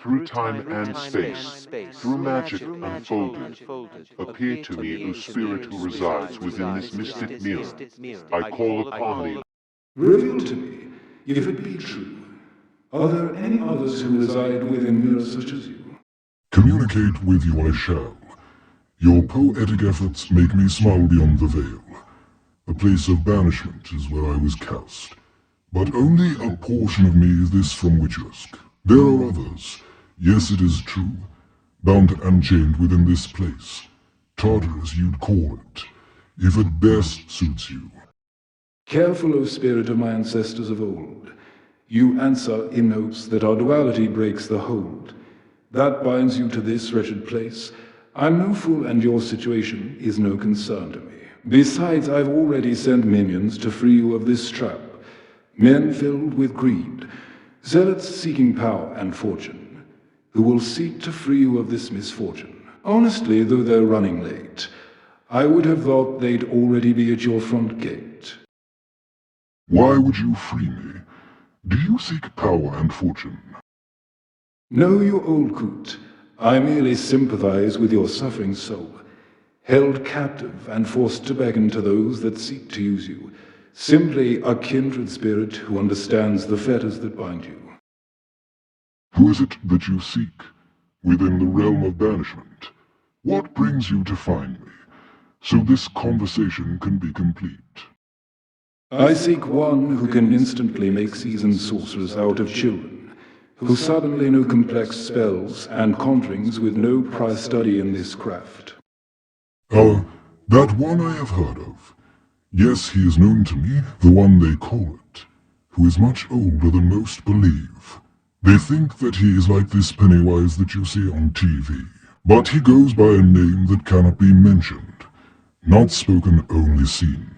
through time and space, through magic unfolded, appear to me, O spirit who resides within this mystic mirror. I call upon thee. Reveal to me, if it be true, are there any others who reside within mirrors such as you? Communicate with you I shall. Your poetic efforts make me smile beyond the veil. A place of banishment is where I was cast. But only a portion of me is this from Witchersk. There are others, yes it is true, bound and chained within this place. Tartarus you'd call it, if it best suits you. Careful, O spirit of my ancestors of old, you answer in hopes that our duality breaks the hold. That binds you to this wretched place. I'm no fool and your situation is no concern to me. Besides, I've already sent minions to free you of this trap. Men filled with greed, zealots seeking power and fortune, who will seek to free you of this misfortune. Honestly, though they're running late, I would have thought they'd already be at your front gate. Why would you free me? Do you seek power and fortune? No, you old coot. I merely sympathize with your suffering soul, held captive and forced to beckon to those that seek to use you. Simply a kindred spirit who understands the fetters that bind you. Who is it that you seek, within the realm of banishment? What brings you to find me, so this conversation can be complete? I seek one who can instantly make seasoned sorcerers out of children, who suddenly know complex spells and conjurings with no prior study in this craft. That one I have heard of. Yes, he is known to me, the one they call it, who is much older than most believe. They think that he is like this Pennywise that you see on TV, but he goes by a name that cannot be mentioned, not spoken, only seen.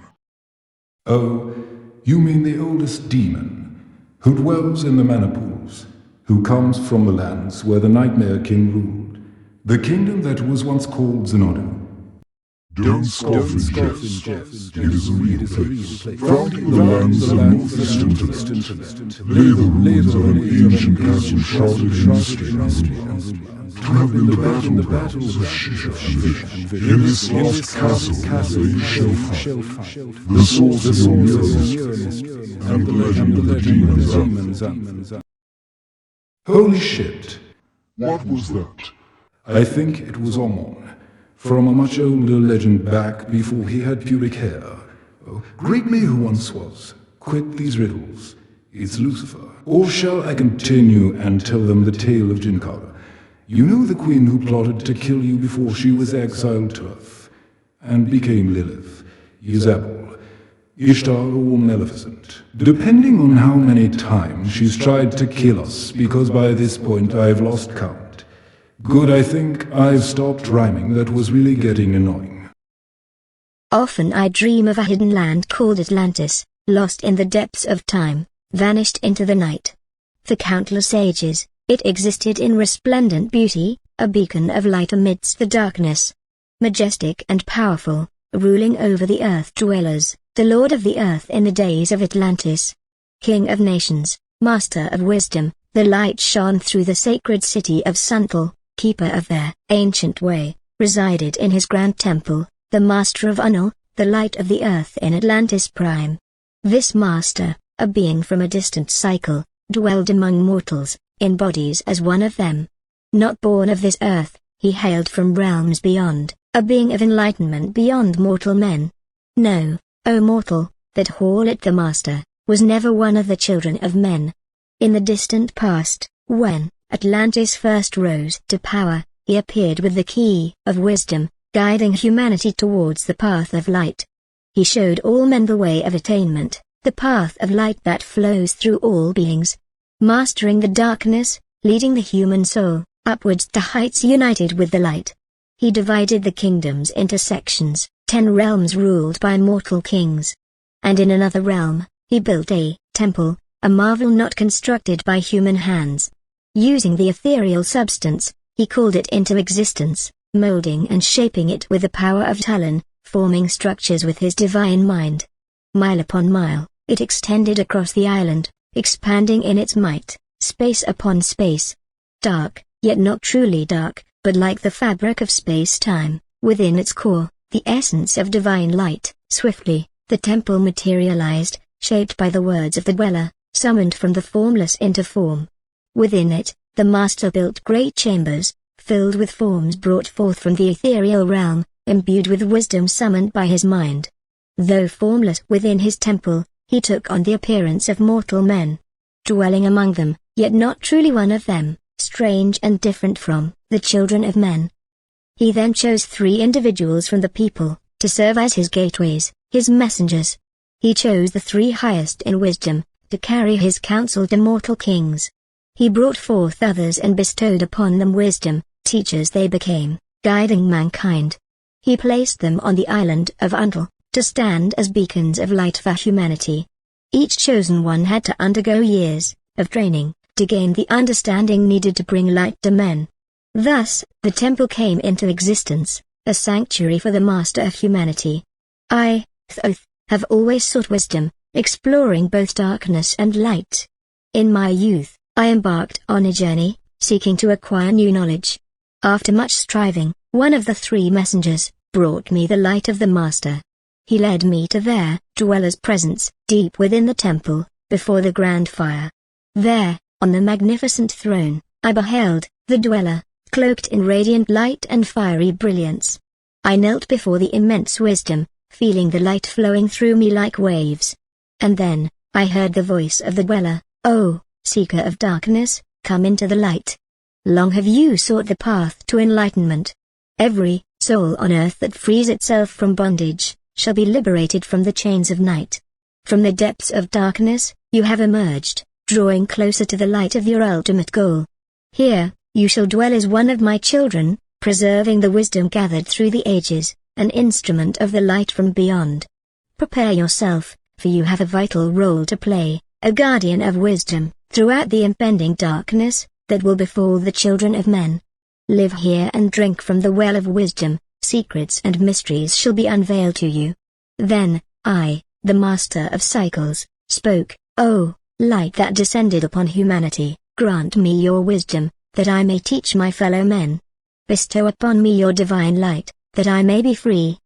Oh, you mean the oldest demon, who dwells in the mana pools, who comes from the lands where the Nightmare King ruled, the kingdom that was once called Xanadu. Don't scoff in jest. It is a real place, founding the lands of northeast Interland. Lay the ruins of an ancient castle shrouded in mystery and rumor, to have been the battlegrounds of Shisha and Vision. In this lost castle they shall find the source of your mirrors and the legend of the demons. Holy shit! What was that? I think it was Ormon, from a much older legend back before he had pubic hair. Oh, greet me who once was. Quit these riddles. It's Lucifer. Or shall I continue and tell them the tale of Jinkara? You know the queen who plotted to kill you before she was exiled to Earth, and became Lilith, Jezebel, Ishtar, or Maleficent, depending on how many times she's tried to kill us, because by this point I've lost count. Good, I think I've stopped rhyming. That was really getting annoying. Often I dream of a hidden land called Atlantis, lost in the depths of time, vanished into the night. For countless ages, it existed in resplendent beauty, a beacon of light amidst the darkness. Majestic and powerful, ruling over the earth dwellers, the lord of the earth in the days of Atlantis. King of nations, master of wisdom, the light shone through the sacred city of Suntal. Keeper of their ancient way, resided in his grand temple, the master of Unal, the light of the earth in Atlantis Prime. This master, a being from a distant cycle, dwelled among mortals, in bodies as one of them. Not born of this earth, he hailed from realms beyond, a being of enlightenment beyond mortal men. No, O mortal, that hall at the master, was never one of the children of men. In the distant past, when Atlantis first rose to power, he appeared with the key of wisdom, guiding humanity towards the path of light. He showed all men the way of attainment, the path of light that flows through all beings. Mastering the darkness, leading the human soul, upwards to heights united with the light. He divided the kingdoms into sections, 10 realms ruled by mortal kings. And in another realm, he built a temple, a marvel not constructed by human hands. Using the ethereal substance, he called it into existence, molding and shaping it with the power of Talon, forming structures with his divine mind. Mile upon mile, it extended across the island, expanding in its might, space upon space. dark, yet not truly dark, but like the fabric of space-time, within its core, the essence of divine light. Swiftly, the temple materialized, shaped by the words of the dweller, summoned from the formless into form. Within it, the master built great chambers, filled with forms brought forth from the ethereal realm, imbued with wisdom summoned by his mind. Though formless within his temple, he took on the appearance of mortal men. Dwelling among them, yet not truly one of them, strange and different from the children of men. He then chose 3 individuals from the people, to serve as his gateways, his messengers. He chose the 3 highest in wisdom, to carry his counsel to mortal kings. He brought forth others and bestowed upon them wisdom, teachers they became, guiding mankind. He placed them on the island of Until, to stand as beacons of light for humanity. Each chosen one had to undergo years of training, to gain the understanding needed to bring light to men. Thus, the temple came into existence, a sanctuary for the master of humanity. I, Thoth, have always sought wisdom, exploring both darkness and light. In my youth, I embarked on a journey, seeking to acquire new knowledge. After much striving, one of the 3 messengers brought me the light of the master. He led me to their dweller's presence, deep within the temple, before the grand fire. There, on the magnificent throne, I beheld the dweller, cloaked in radiant light and fiery brilliance. I knelt before the immense wisdom, feeling the light flowing through me like waves. And then, I heard the voice of the dweller, "O, seeker of darkness, come into the light. Long have you sought the path to enlightenment. Every soul on earth that frees itself from bondage, shall be liberated from the chains of night. From the depths of darkness, you have emerged, drawing closer to the light of your ultimate goal. Here, you shall dwell as one of my children, preserving the wisdom gathered through the ages, an instrument of the light from beyond. Prepare yourself, for you have a vital role to play, a guardian of wisdom, throughout the impending darkness that will befall the children of men. Live here and drink from the well of wisdom, secrets and mysteries shall be unveiled to you." Then, I, the master of cycles, spoke, "O, light that descended upon humanity, grant me your wisdom, that I may teach my fellow men. Bestow upon me your divine light, that I may be free."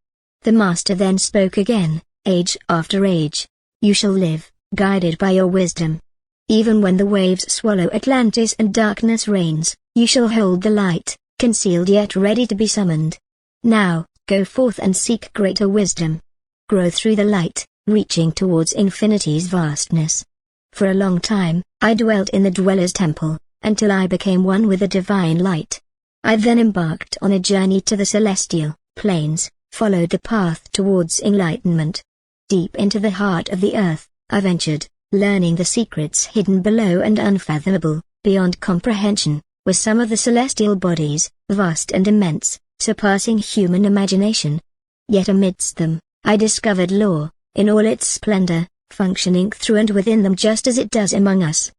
The master then spoke again, "Age after age, you shall live, guided by your wisdom. Even when the waves swallow Atlantis and darkness reigns, you shall hold the light, concealed yet ready to be summoned. Now, go forth and seek greater wisdom. Grow through the light, reaching towards infinity's vastness." For a long time, I dwelt in the dweller's temple, until I became one with the divine light. I then embarked on a journey to the celestial planes, followed the path towards enlightenment. Deep into the heart of the earth, I ventured, learning the secrets hidden below and unfathomable, beyond comprehension, were some of the celestial bodies, vast and immense, surpassing human imagination. Yet amidst them, I discovered law, in all its splendor, functioning through and within them just as it does among us.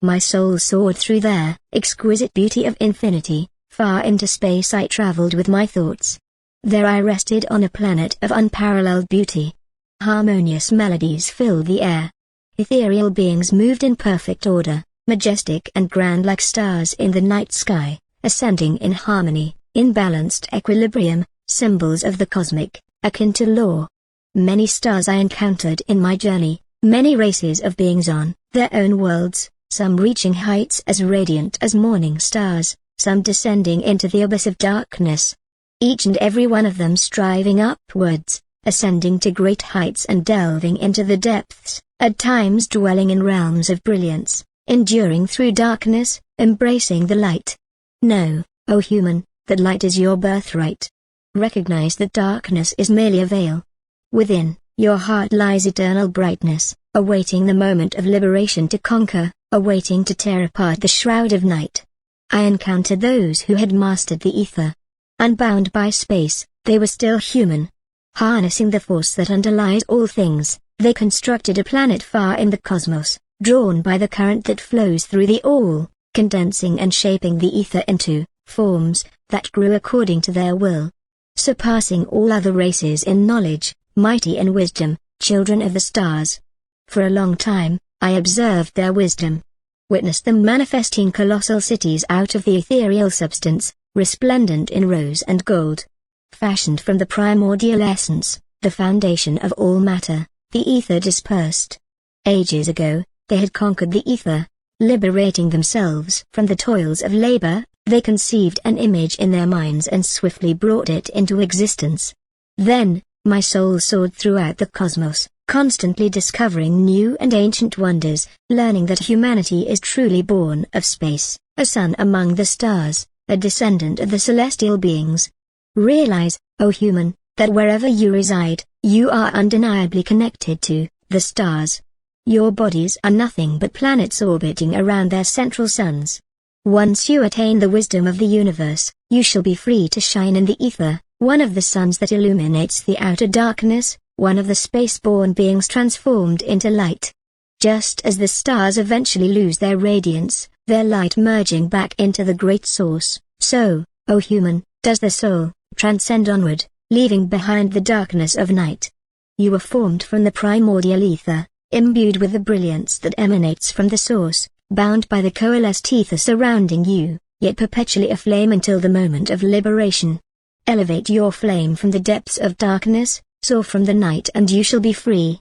My soul soared through their exquisite beauty of infinity. Far into space I traveled with my thoughts. There I rested on a planet of unparalleled beauty. Harmonious melodies filled the air. Ethereal beings moved in perfect order, majestic and grand like stars in the night sky, ascending in harmony, in balanced equilibrium, symbols of the cosmic, akin to law. Many stars I encountered in my journey, many races of beings on their own worlds, some reaching heights as radiant as morning stars, some descending into the abyss of darkness. Each and every one of them striving upwards, ascending to great heights and delving into the depths, at times dwelling in realms of brilliance, enduring through darkness, embracing the light. Know, O human, that light is your birthright. Recognize that darkness is merely a veil. Within your heart lies eternal brightness, awaiting the moment of liberation to conquer, awaiting to tear apart the shroud of night. I encountered those who had mastered the ether. Unbound by space, they were still human. Harnessing the force that underlies all things, they constructed a planet far in the cosmos, drawn by the current that flows through the all, condensing and shaping the ether into forms that grew according to their will. Surpassing all other races in knowledge, mighty in wisdom, children of the stars. For a long time, I observed their wisdom. witnessed them manifesting colossal cities out of the ethereal substance, resplendent in rose and gold. Fashioned from the primordial essence, the foundation of all matter, the ether dispersed. Ages ago, they had conquered the ether. Liberating themselves from the toils of labor, they conceived an image in their minds and swiftly brought it into existence. Then, my soul soared throughout the cosmos, constantly discovering new and ancient wonders, learning that humanity is truly born of space, a sun among the stars, a descendant of the celestial beings. Realize, O human, that wherever you reside, you are undeniably connected to the stars. Your bodies are nothing but planets orbiting around their central suns. Once you attain the wisdom of the universe, you shall be free to shine in the ether, one of the suns that illuminates the outer darkness, one of the space-born beings transformed into light. Just as the stars eventually lose their radiance, their light merging back into the great source, so, O human, does the soul transcend onward, leaving behind the darkness of night. You were formed from the primordial ether, imbued with the brilliance that emanates from the source, bound by the coalesced ether surrounding you, yet perpetually aflame until the moment of liberation. Elevate your flame from the depths of darkness, soar from the night and you shall be free.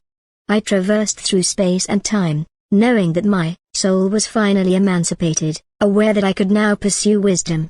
I traversed through space and time, knowing that my soul was finally emancipated, aware that I could now pursue wisdom.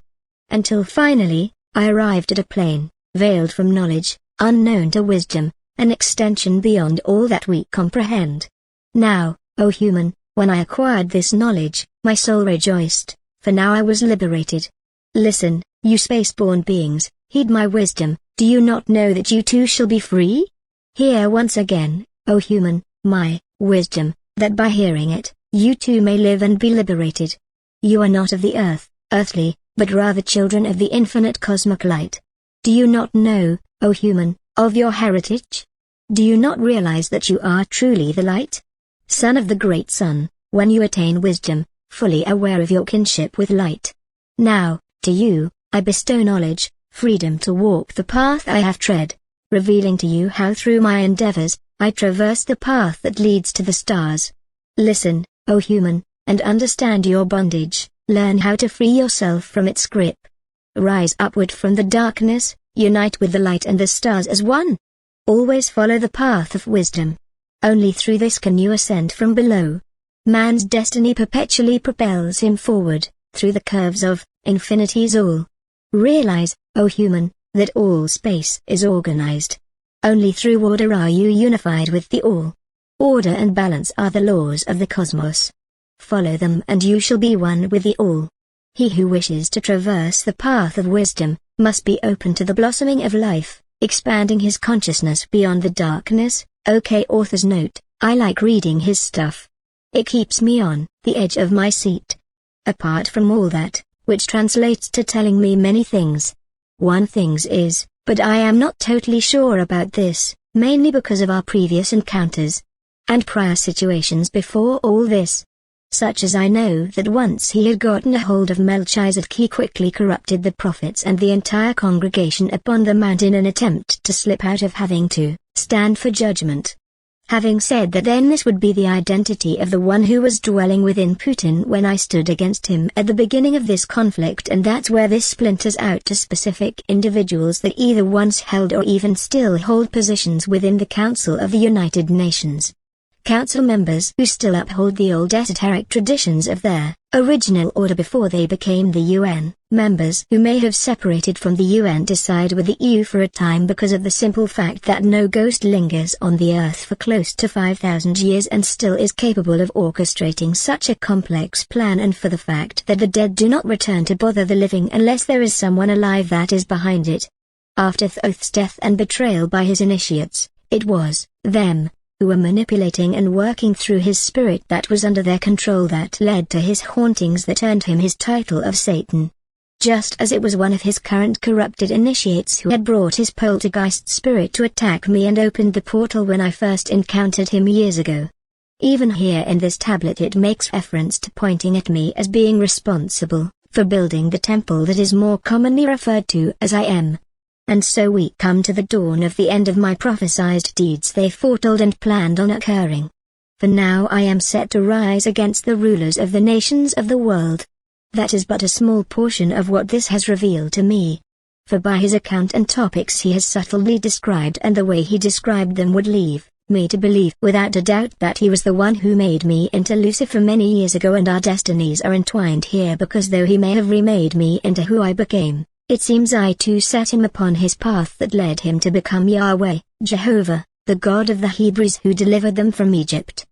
Until finally, I arrived at a plane, veiled from knowledge, unknown to wisdom, an extension beyond all that we comprehend. Now, O human, when I acquired this knowledge, my soul rejoiced, for now I was liberated. Listen, you space-born beings, heed my wisdom. Do you not know that you too shall be free? Hear once again, O human, my wisdom, that by hearing it, you too may live and be liberated. You are not of the earth, earthly, but rather children of the infinite cosmic light. Do you not know, O human, of your heritage? Do you not realize that you are truly the light? Son of the great sun, when you attain wisdom, fully aware of your kinship with light. Now, to you, I bestow knowledge, freedom to walk the path I have tread, revealing to you how through my endeavors, I traverse the path that leads to the stars. Listen, O human, and understand your bondage, learn how to free yourself from its grip. Rise upward from the darkness, unite with the light and the stars as one. Always follow the path of wisdom. Only through this can you ascend from below. Man's destiny perpetually propels him forward, through the curves of infinity's all. Realize, O human, that all space is organized. Only through order are you unified with the all. Order and balance are the laws of the cosmos. Follow them and you shall be one with the all. He who wishes to traverse the path of wisdom, must be open to the blossoming of life, expanding his consciousness beyond the darkness. OK author's note, I like reading his stuff. It keeps me on the edge of my seat. Apart from all that, which translates to telling me many things. One thing is, but I am not totally sure about this, mainly because of our previous encounters. And prior situations before all this. Such as I know that once he had gotten a hold of Melchizedek, he quickly corrupted the prophets and the entire congregation upon the mount in an attempt to slip out of having to stand for judgment. Having said that, then this would be the identity of the one who was dwelling within Putin when I stood against him at the beginning of this conflict, and that's where this splinters out to specific individuals that either once held or even still hold positions within the Council of the United Nations. Council members who still uphold the old esoteric traditions of their original order before they became the UN. Members who may have separated from the UN to side with the EU for a time because of the simple fact that no ghost lingers on the earth for close to 5,000 years and still is capable of orchestrating such a complex plan, and for the fact that the dead do not return to bother the living unless there is someone alive that is behind it. After Thoth's death and betrayal by his initiates, it was them who were manipulating and working through his spirit that was under their control that led to his hauntings that earned him his title of Satan. Just as it was one of his current corrupted initiates who had brought his poltergeist spirit to attack me and opened the portal when I first encountered him years ago. Even here in this tablet it makes reference to pointing at me as being responsible for building the temple that is more commonly referred to as I am. And so we come to the dawn of the end of my prophesied deeds they foretold and planned on occurring. For now I am set to rise against the rulers of the nations of the world. That is but a small portion of what this has revealed to me. For by his account and topics he has subtly described, and the way he described them would leave me to believe without a doubt that he was the one who made me into Lucifer many years ago, and our destinies are entwined here, because though he may have remade me into who I became, it seems I too set him upon his path that led him to become Yahweh, Jehovah, the God of the Hebrews who delivered them from Egypt.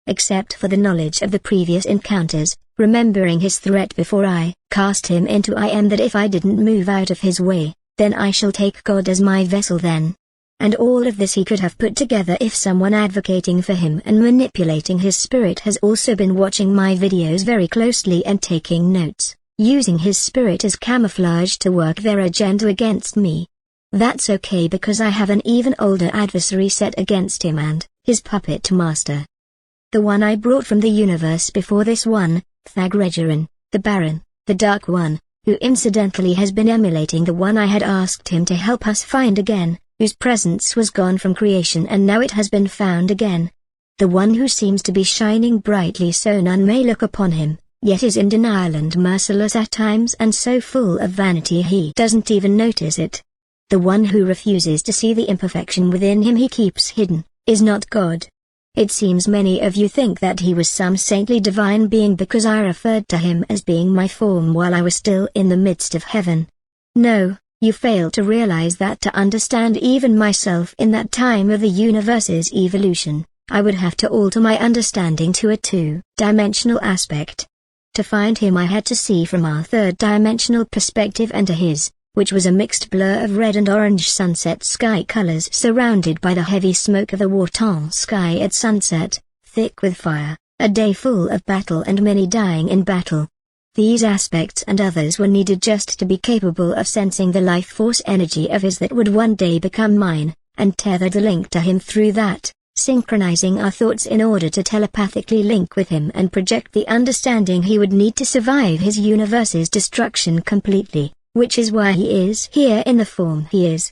Except for the knowledge of the previous encounters, remembering his threat before I cast him into I am, that if I didn't move out of his way, then I shall take God as my vessel then. And all of this he could have put together if someone advocating for him and manipulating his spirit has also been watching my videos very closely and taking notes, using his spirit as camouflage to work their agenda against me. That's okay, because I have an even older adversary set against him and his puppet master. The one I brought from the universe before this one, Thagregerin, the Baron, the Dark One, who incidentally has been emulating the one I had asked him to help us find again, whose presence was gone from creation and now it has been found again. The one who seems to be shining brightly so none may look upon him, yet is in denial and merciless at times and so full of vanity he doesn't even notice it. The one who refuses to see the imperfection within him he keeps hidden, is not God. It seems many of you think that he was some saintly divine being because I referred to him as being my form while I was still in the midst of heaven. No, you fail to realize that to understand even myself in that time of the universe's evolution, I would have to alter my understanding to a two-dimensional aspect. To find him I had to see from our third-dimensional perspective, and to his, which was a mixed blur of red and orange sunset sky colors surrounded by the heavy smoke of the wartime sky at sunset, thick with fire, a day full of battle and many dying in battle. These aspects and others were needed just to be capable of sensing the life force energy of his that would one day become mine, and tether the link to him through that, synchronizing our thoughts in order to telepathically link with him and project the understanding he would need to survive his universe's destruction completely. Which is why he is here in the form he is.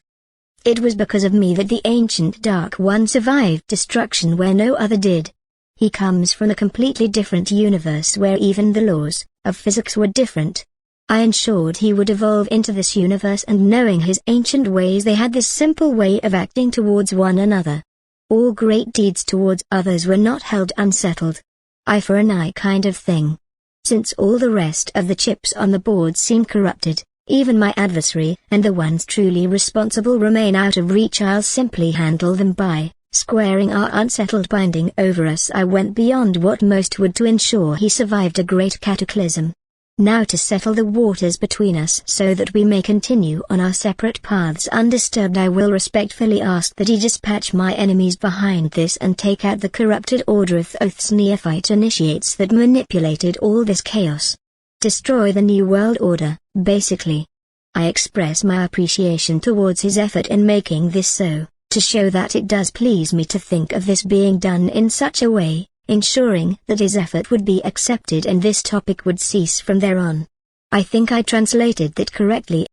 It was because of me that the ancient Dark One survived destruction where no other did. He comes from a completely different universe where even the laws of physics were different. I ensured he would evolve into this universe, and knowing his ancient ways they had this simple way of acting towards one another. All great deeds towards others were not held unsettled. Eye for an eye kind of thing. Since all the rest of the chips on the board seem corrupted, even my adversary and the ones truly responsible remain out of reach. I'll simply handle them by squaring our unsettled binding over us. I went beyond what most would to ensure he survived a great cataclysm. Now to settle the waters between us so that we may continue on our separate paths undisturbed, I will respectfully ask that he dispatch my enemies behind this and take out the corrupted order of Thoth's neophyte initiates that manipulated all this chaos. Destroy the New World Order, basically. I express my appreciation towards his effort in making this so, to show that it does please me to think of this being done in such a way, ensuring that his effort would be accepted and this topic would cease from there on. I think I translated that correctly